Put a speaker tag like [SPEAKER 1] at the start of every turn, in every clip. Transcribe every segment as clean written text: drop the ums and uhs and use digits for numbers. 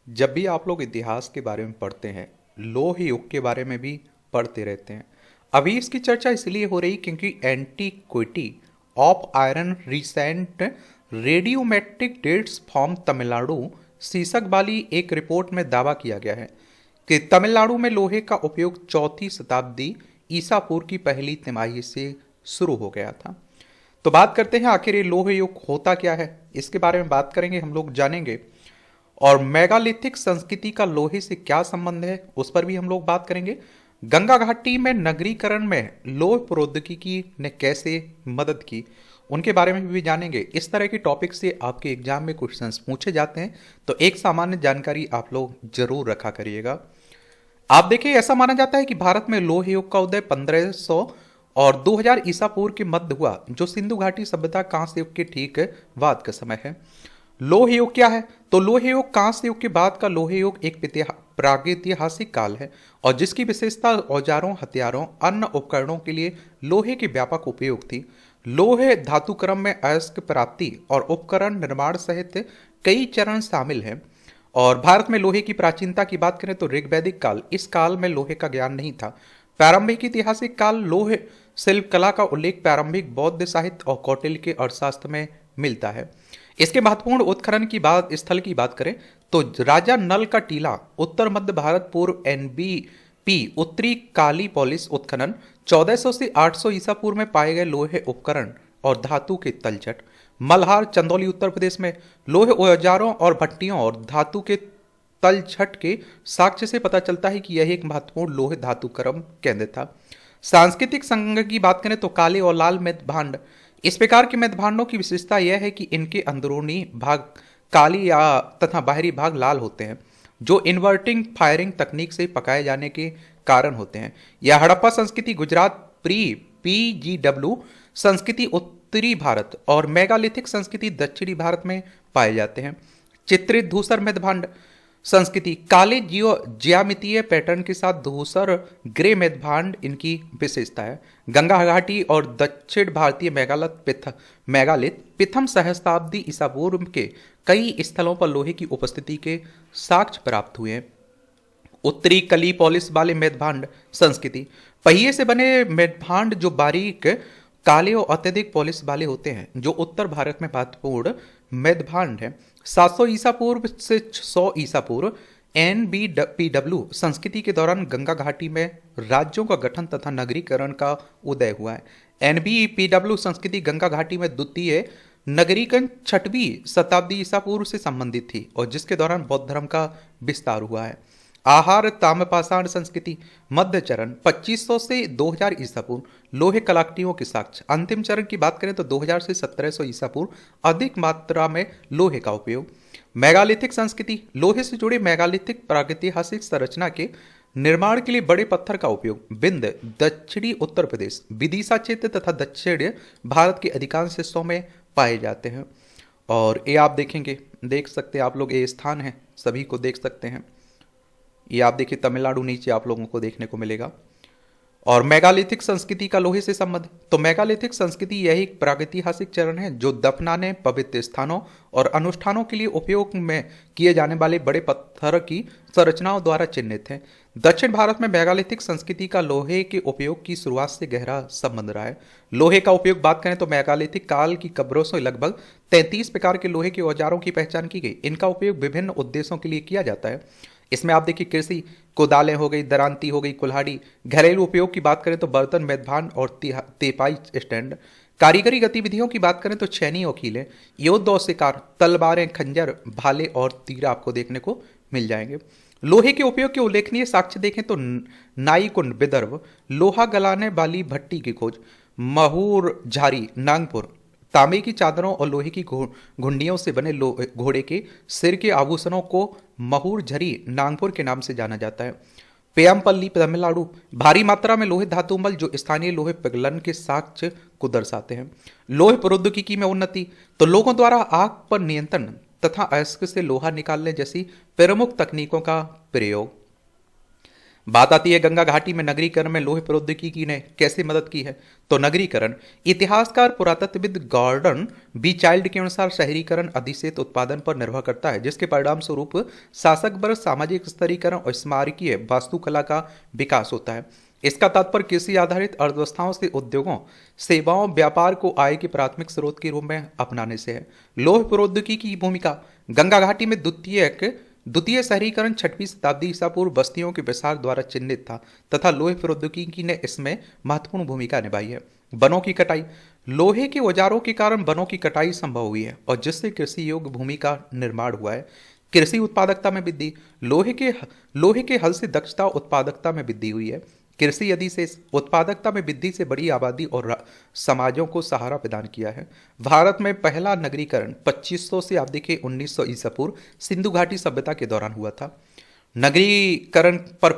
[SPEAKER 1] जब भी आप लोग इतिहास के बारे में पढ़ते हैं, लोह युग के बारे में भी पढ़ते रहते हैं। अभी इसकी चर्चा इसलिए हो रही क्योंकि antiquity of iron recent radiometric dates from Tamil Nadu शीर्षक वाली एक रिपोर्ट में दावा किया गया है कि तमिलनाडु में लोहे का उपयोग चौथी शताब्दी ईसा पूर्व की पहली तिमाही से शुरू हो गया था। तो बात करते हैं आखिर ये लोह युग होता क्या है, इसके बारे में बात करेंगे, हम लोग जानेंगे। और मेगालिथिक संस्कृति का लोहे से क्या संबंध है उस पर भी हम लोग बात करेंगे। गंगा घाटी में नगरीकरण में लौह प्रौद्योगिकी ने कैसे मदद की उनके बारे में भी जानेंगे। इस तरह के टॉपिक से आपके एग्जाम में क्वेश्चंस पूछे जाते हैं, तो एक सामान्य जानकारी आप लोग जरूर रखा करिएगा। आप देखिए, ऐसा माना जाता है कि भारत में लौह युग का उदय 1500 और 2000 ईसा पूर्व के मध्य हुआ, जो सिंधु घाटी सभ्यता कांस्य युग के ठीक बाद का समय है। लौह युग क्या है? तो लौह युग कांस्य युग के बाद का लौह युग एक प्रागैतिहासिक काल है और जिसकी विशेषता औजारों, हथियारों, अन्य उपकरणों के लिए लोहे के व्यापक उपयोग थी। लोहे धातु क्रम में अयस्क प्राप्ति और उपकरण निर्माण सहित कई चरण शामिल हैं। और भारत में लोहे की प्राचीनता की बात करें तो ऋग्वैदिक काल, इस काल में लोहे का ज्ञान नहीं था। प्रारंभिक ऐतिहासिक काल लोह शिल्प कला का उल्लेख प्रारंभिक बौद्ध साहित्य और कौटिल्य के अर्थशास्त्र में मिलता है। इसके महत्वपूर्ण उत्खनन की बात स्थल की बात करें तो राजा नल का टीला, उत्तर मध्य भारत, पूर्व एनबीपी, उत्तरी काली पोलिस उत्खनन 1400 से 800 ईसा पूर्व में पाए गए लोहे उपकरण और धातु के तलछट। मल्हार, चंदौली, उत्तर प्रदेश में लोहे औजारों और भट्टियों और धातु के तलछट के साक्ष्य से पता चलता है कि यह एक महत्वपूर्ण लोहे धातु क्रम केंद्र था। सांस्कृतिक संघ की बात करें तो काले और लाल मृत भांड, इस प्रकार के मृत भांडों की विशेषता यह है कि इनके अंदरूनी भाग काली या तथा बाहरी भाग लाल होते हैं, जो इन्वर्टिंग फायरिंग तकनीक से पकाए जाने के कारण होते हैं। यह हड़प्पा संस्कृति गुजरात, पीजीडब्ल्यू संस्कृति उत्तरी भारत और मेगालिथिक संस्कृति दक्षिणी भारत में पाए जाते हैं। चित्रित धूसर मृत भांड संस्कृति काले ज्यामितीय पैटर्न के साथ धूसर ग्रे मृत भांड इनकी विशेषता है। गंगा घाटी और दक्षिण भारतीय मेगालिथ प्रथम सहस्राब्दी ईसा पूर्व के कई स्थलों पर लोहे की उपस्थिति के साक्ष्य प्राप्त हुए हैं। उत्तरी कली पॉलिस वाले मेदभांड संस्कृति पहिए से बने मेदभांड जो बारीक, काले और अत्यधिक पॉलिश वाले होते हैं, जो उत्तर भारत में महत्वपूर्ण मेदभांड है। 700 ईसा पूर्व से 100 ईसा पूर्व एनबीपीडब्ल्यू संस्कृति के दौरान गंगा घाटी में राज्यों का गठन तथा नगरीकरण का उदय हुआ है। एनबीपीडब्ल्यू संस्कृति गंगा घाटी में द्वितीय नगरीकरण 6वीं शताब्दी ईसा पूर्व से संबंधित थी और जिसके दौरान बौद्ध धर्म का विस्तार हुआ है। आहार ताम्रपाषाण संस्कृति मध्य चरण 2500 से 2000 ईसा पूर्व लोहे कलाकृतियों के साक्ष्य। अंतिम चरण की बात करें तो 2000 से 1700 ईसा पूर्व अधिक मात्रा में लोहे का उपयोग। मेगालिथिक संस्कृति लोहे से जुड़े मेगालिथिक प्रागैतिहासिक संरचना के निर्माण के लिए बड़े पत्थर का उपयोग। बिंद दक्षिणी उत्तर प्रदेश, विदिशा क्षेत्र तथा दक्षिण भारत के अधिकांश हिस्सों में पाए जाते हैं। और ये आप देखेंगे, देख सकते हैं आप लोग, ये स्थान है, सभी को देख सकते हैं। ये आप देखिए तमिलनाडु नीचे आप लोगों को देखने को मिलेगा। और मेगालिथिक संस्कृति का लोहे से संबंध, तो मेगालिथिक संस्कृति यह एक प्रागैतिहासिक चरण है जो दफनाने, पवित्र स्थानों और अनुष्ठानों के लिए उपयोग में किए जाने वाले बड़े पत्थर की संरचनाओं द्वारा चिन्हित है। दक्षिण भारत में मेगालिथिक संस्कृति का लोहे के उपयोग की शुरुआत से गहरा संबंध रहा है। लोहे का उपयोग बात करें तो मेगालिथिक काल की कब्रों से लगभग 33 प्रकार के लोहे के औजारों की पहचान की गई। इनका उपयोग विभिन्न उद्देश्यों के लिए किया जाता है। इसमें आप देखिए कृषि, कोदालें हो गई, दरांती हो गई, कुल्हाड़ी। घरेलू उपयोग की बात करें तो बर्तन, मेदभांड और तेपाई स्टैंड। कारीगरी गतिविधियों की बात करें तो छैनी और कीलें, योद्ध और शिकार, तलवारें, खंजर, भाले और तीर आपको देखने को मिल जाएंगे। लोहे के उपयोग के उल्लेखनीय साक्ष्य देखें तो नाई कुंड विदर्भ, लोहा गलाने वाली भट्टी की खोज, महूर झारी नागपुर, तांबे की चादरों और लोहे की घुंडियों से बने घोड़े के सिर के आभूषणों को महूर झरी नागपुर के नाम से जाना जाता है। पेयमपल्ली तमिलनाडु भारी मात्रा में लोहे धातुमल जो स्थानीय लोहे पिघलन के साक्ष्य को दर्शाते हैं। लोहे प्रौद्योगिकी में उन्नति, तो लोगों द्वारा आग पर नियंत्रण तथा अयस्क से लोहा निकालने जैसी प्रमुख तकनीकों का प्रयोग। बात आती है गंगा घाटी में नगरीकरण में लोहे प्रौद्योगिकी ने कैसे मदद की है। तो नगरीकरण, इतिहासकार पुरातत्वविद गॉर्डन बी चाइल्ड के अनुसार शहरीकरण अधिशेष उत्पादन पर निर्भर करता है, जिसके परिणाम स्वरूप शासक वर्ग, सामाजिक स्तरीकरण और स्मारकीय वास्तुकला का विकास होता है। इसका तात्पर्य कृषि आधारित अर्थव्यवस्थाओं से उद्योगों, सेवाओं, व्यापार को आय के प्राथमिक स्रोत के रूप में अपनाने से है। लौह प्रौद्योगिकी की भूमिका, गंगा घाटी में द्वितीय शहरीकरण 6वीं शताब्दी ईसा पूर्व बस्तियों के विस्तार द्वारा चिन्हित था तथा लोहे प्रौद्योगिकी ने इसमें महत्वपूर्ण भूमिका निभाई है। वनों की कटाई, लोहे के औजारों के कारण वनों की कटाई संभव हुई है और जिससे कृषि योग्य भूमि का निर्माण हुआ है। कृषि उत्पादकता में वृद्धि, लोहे के हल से दक्षता उत्पादकता में वृद्धि हुई है। कृषि अधिशेष, उत्पादकता में वृद्धि से बड़ी आबादी और समाजों को सहारा प्रदान किया है। भारत में पहला नगरीकरण 2500 से अवधि के 1900 ईसा पूर्व सिंधु घाटी सभ्यता के दौरान हुआ था। नगरीकरण पर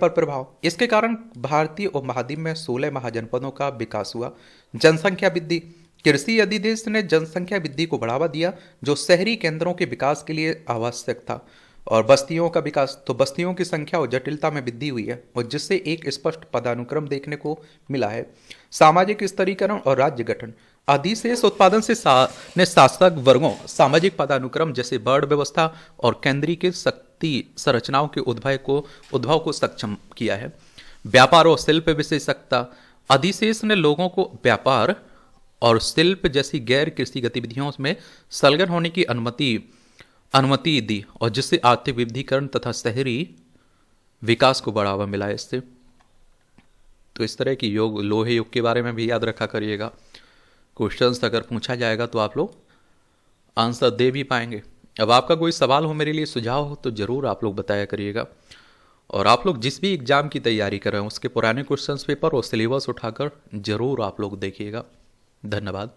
[SPEAKER 1] प्रभाव, इसके कारण भारतीय उपमहाद्वीप में 16 महाजनपदों का विकास हुआ। जनसंख्या वृद्धि, कृषि अधिदेश ने जनसंख्या वृद्धि को बढ़ावा दिया जो शहरी केंद्रों के विकास के लिए आवश्यक था। और बस्तियों का विकास, तो बस्तियों की संख्या और जटिलता में वृद्धि हुई है और जिससे एक स्पष्ट पदानुक्रम देखने को मिला है। सामाजिक स्तरीकरण और राज्य गठन, अधिशेष उत्पादन से ने शासक वर्गों, सामाजिक पदानुक्रम जैसे वर्ण व्यवस्था और केंद्रीय शक्ति संरचनाओं के उद्भव को सक्षम किया है। व्यापार और शिल्प विशेषज्ञता, अधिशेष ने लोगों को व्यापार और शिल्प जैसी गैर कृषि गतिविधियों में संलग्न होने की अनुमति दी और जिससे आर्थिक विविधीकरण तथा शहरी विकास को बढ़ावा मिला है इससे। तो इस तरह की लोहे युग के बारे में भी याद रखा करिएगा। क्वेश्चंस अगर पूछा जाएगा तो आप लोग आंसर दे भी पाएंगे। अब आपका कोई सवाल हो, मेरे लिए सुझाव हो, तो ज़रूर आप लोग बताया करिएगा। और आप लोग जिस भी एग्जाम की तैयारी कर रहे हैं उसके पुराने क्वेश्चंस पेपर और सिलेबस उठाकर ज़रूर आप लोग देखिएगा। धन्यवाद।